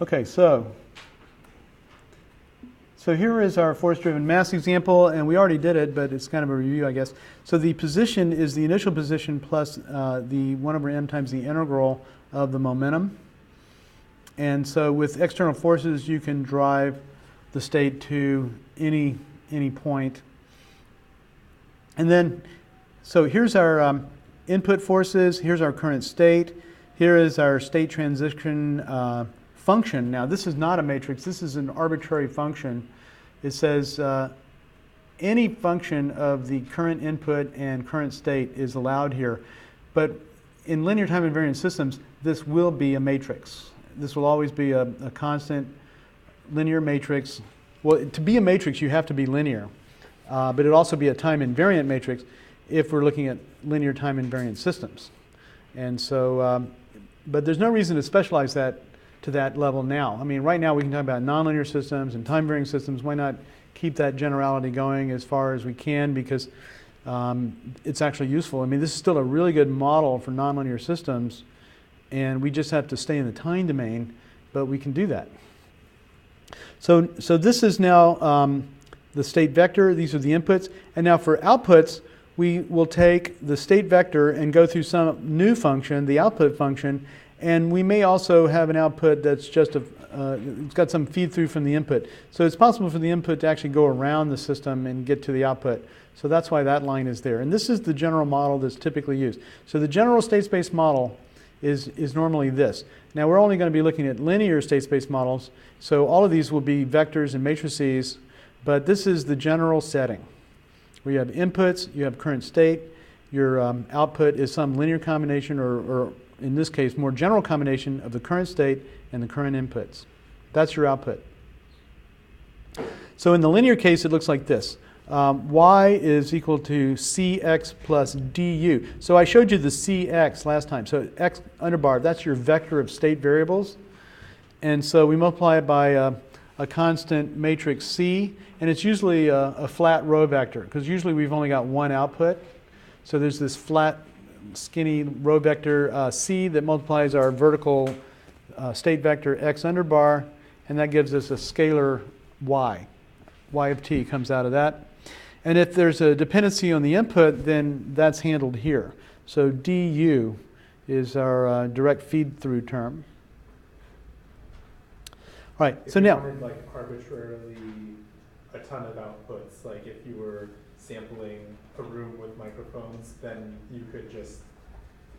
Okay, so here is our force-driven mass example, and we already did it, but it's kind of a review, I guess. So the position is the initial position plus the 1/m times the integral of the momentum. And so with external forces, you can drive the state to any point. And then, so here's our input forces, here's our current state, here is our state transition function. Now this is not a matrix, this is an arbitrary function. It says any function of the current input and current state is allowed here. But in linear time invariant systems, this will be a matrix. This will always be a constant linear matrix. Well, to be a matrix, you have to be linear. But it'll also be a time invariant matrix if we're looking at linear time invariant systems. And so, but there's no reason to specialize that to that level now. I mean, right now we can talk about nonlinear systems and time varying systems. Why not keep that generality going as far as we can, because it's actually useful. I mean, this is still a really good model for nonlinear systems, and we just have to stay in the time domain, but we can do that. So this is now the state vector. These are the inputs. And now for outputs, we will take the state vector and go through some new function, the output function, and we may also have an output that's just it's got some feed through from the input. So it's possible for the input to actually go around the system and get to the output. So that's why that line is there. And this is the general model that's typically used. So the general state space model is normally this. Now we're only going to be looking at linear state space models. So all of these will be vectors and matrices, but this is the general setting. Where you have inputs, you have current state, your output is some linear combination, or in this case, more general combination of the current state and the current inputs. That's your output. So in the linear case, it looks like this. Y is equal to Cx plus du. So I showed you the Cx last time. So x underbar, that's your vector of state variables. And so we multiply it by a constant matrix C, and it's usually a flat row vector, because usually we've only got one output. So there's this flat, skinny row vector C that multiplies our vertical state vector x underbar, and that gives us a scalar y. Y of t comes out of that. And if there's a dependency on the input, then that's handled here. So du is our direct feed-through term. All right, so now, if you wanted like arbitrarily a ton of outputs, like if you were sampling a room with microphones, then you could just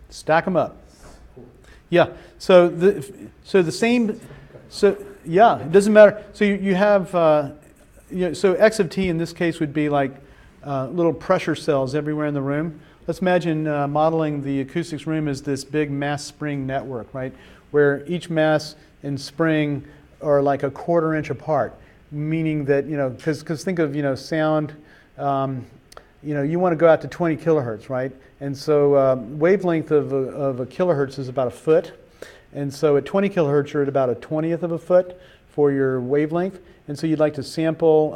stack them up. Yeah. So the same. So yeah, it doesn't matter. So you have so x of t in this case would be like little pressure cells everywhere in the room. Let's imagine modeling the acoustics room as this big mass spring network, right? Where each mass and spring are like a 1/4 inch apart, meaning that, because think of, sound, you want to go out to 20 kilohertz, right? And so wavelength of a kilohertz is about a foot. And so at 20 kilohertz, you're at about a 20th of a foot for your wavelength. And so you'd like to sample,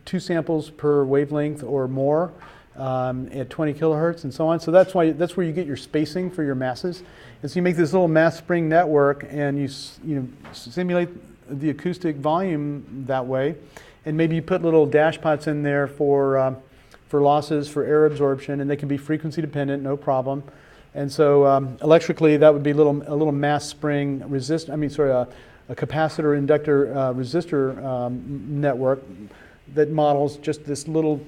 2 samples per wavelength or more at 20 kilohertz and so on. So that's where you get your spacing for your masses. And so you make this little mass spring network, and you simulate the acoustic volume that way. And maybe you put little dash pots in there for losses, for air absorption, and they can be frequency dependent, no problem. And so electrically, that would be a little mass spring a capacitor inductor resistor network that models just this little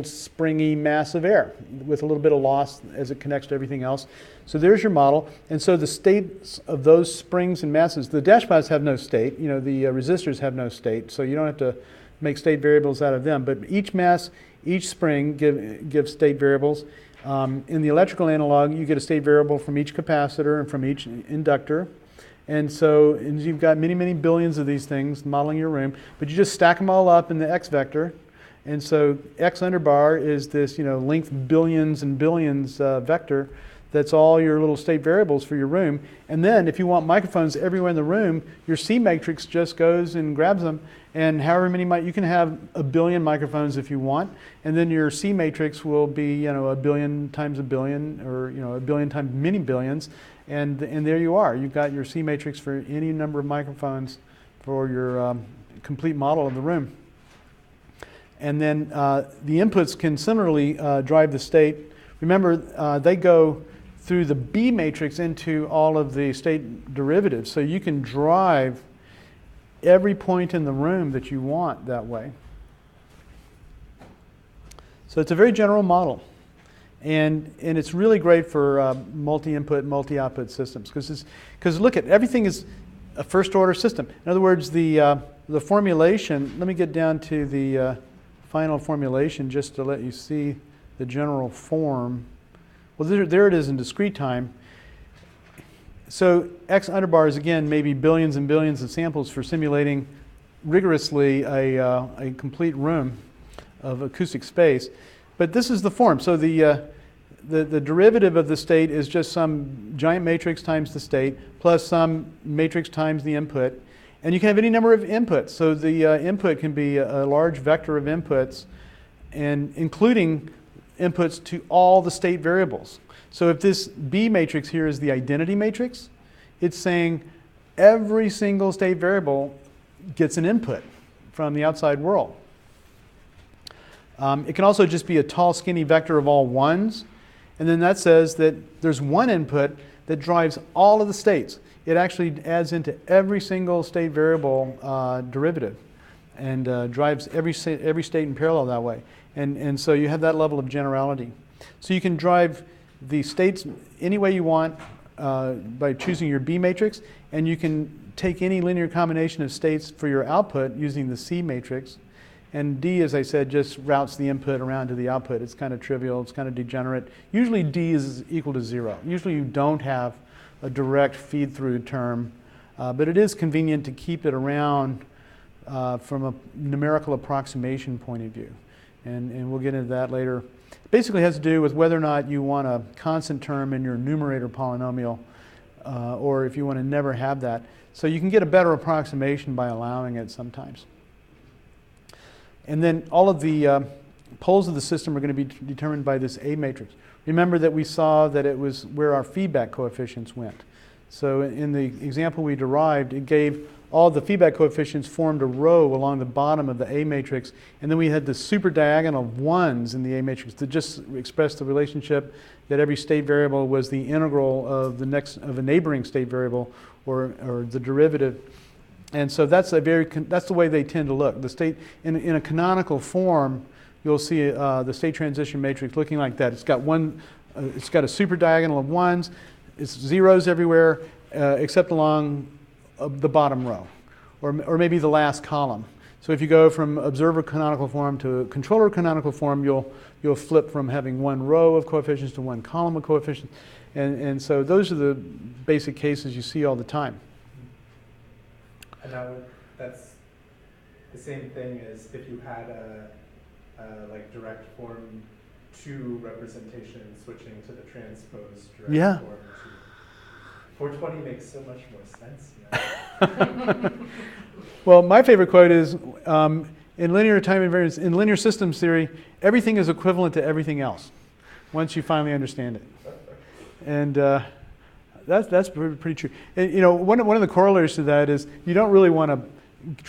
springy mass of air with a little bit of loss as it connects to everything else. So there's your model. And so the states of those springs and masses, the dashpots have no state, the resistors have no state, so you don't have to make state variables out of them. But each mass, each spring gives state variables. In the electrical analog, you get a state variable from each capacitor and from each inductor. And so you've got many, many billions of these things modeling your room, but you just stack them all up in the x vector. And so x underbar is this, length billions and billions vector that's all your little state variables for your room. And then if you want microphones everywhere in the room, your C matrix just goes and grabs them. And however many you can have a billion microphones if you want. And then your C matrix will be, a billion times a billion, or, a billion times many billions. And there you are. You've got your C matrix for any number of microphones for your complete model of the room. And then the inputs can similarly drive the state. Remember, they go through the B matrix into all of the state derivatives. So you can drive every point in the room that you want that way. So it's a very general model. And it's really great for multi-input, multi-output systems. Because look at, everything is a first-order system. In other words, the formulation, let me get down to the final formulation just to let you see the general form. Well, there it is in discrete time. So X underbars, again, maybe billions and billions of samples for simulating rigorously a complete room of acoustic space. But this is the form. So the derivative of the state is just some giant matrix times the state plus some matrix times the input. And you can have any number of inputs. So the input can be a large vector of inputs, and including inputs to all the state variables. So if this B matrix here is the identity matrix, it's saying every single state variable gets an input from the outside world. It can also just be a tall, skinny vector of all ones. And then that says that there's one input that drives all of the states. It actually adds into every single state variable derivative and drives every state in parallel that way. And so you have that level of generality. So you can drive the states any way you want by choosing your B matrix, and you can take any linear combination of states for your output using the C matrix. And D, as I said, just routes the input around to the output. It's kind of trivial, it's kind of degenerate. Usually D is equal to 0. Usually you don't have a direct feed-through term, but it is convenient to keep it around from a numerical approximation point of view. And we'll get into that later. It basically has to do with whether or not you want a constant term in your numerator polynomial, or if you want to never have that. So you can get a better approximation by allowing it sometimes. And then all of the poles of the system are going to be determined by this A matrix. Remember that we saw that it was where our feedback coefficients went. So in the example we derived, it gave all the feedback coefficients formed a row along the bottom of the A matrix, and then we had the super diagonal of ones in the A matrix that just expressed the relationship that every state variable was the integral of a neighboring state variable, or the derivative. And so that's the way they tend to look. The state in a canonical form, you'll see the state transition matrix looking like that. It's got it's got a super diagonal of ones. It's zeros everywhere except along the bottom row, or maybe the last column. So if you go from observer canonical form to controller canonical form, you'll flip from having one row of coefficients to one column of coefficients. And so those are the basic cases you see all the time. And that's the same thing as if you had a like direct form 2 representation switching to the transposed direct form 2. 420 makes so much more sense now. Well, my favorite quote is, in linear time invariance, in linear systems theory, everything is equivalent to everything else once you finally understand it. And that's pretty true. And, one of the corollaries to that is you don't really want to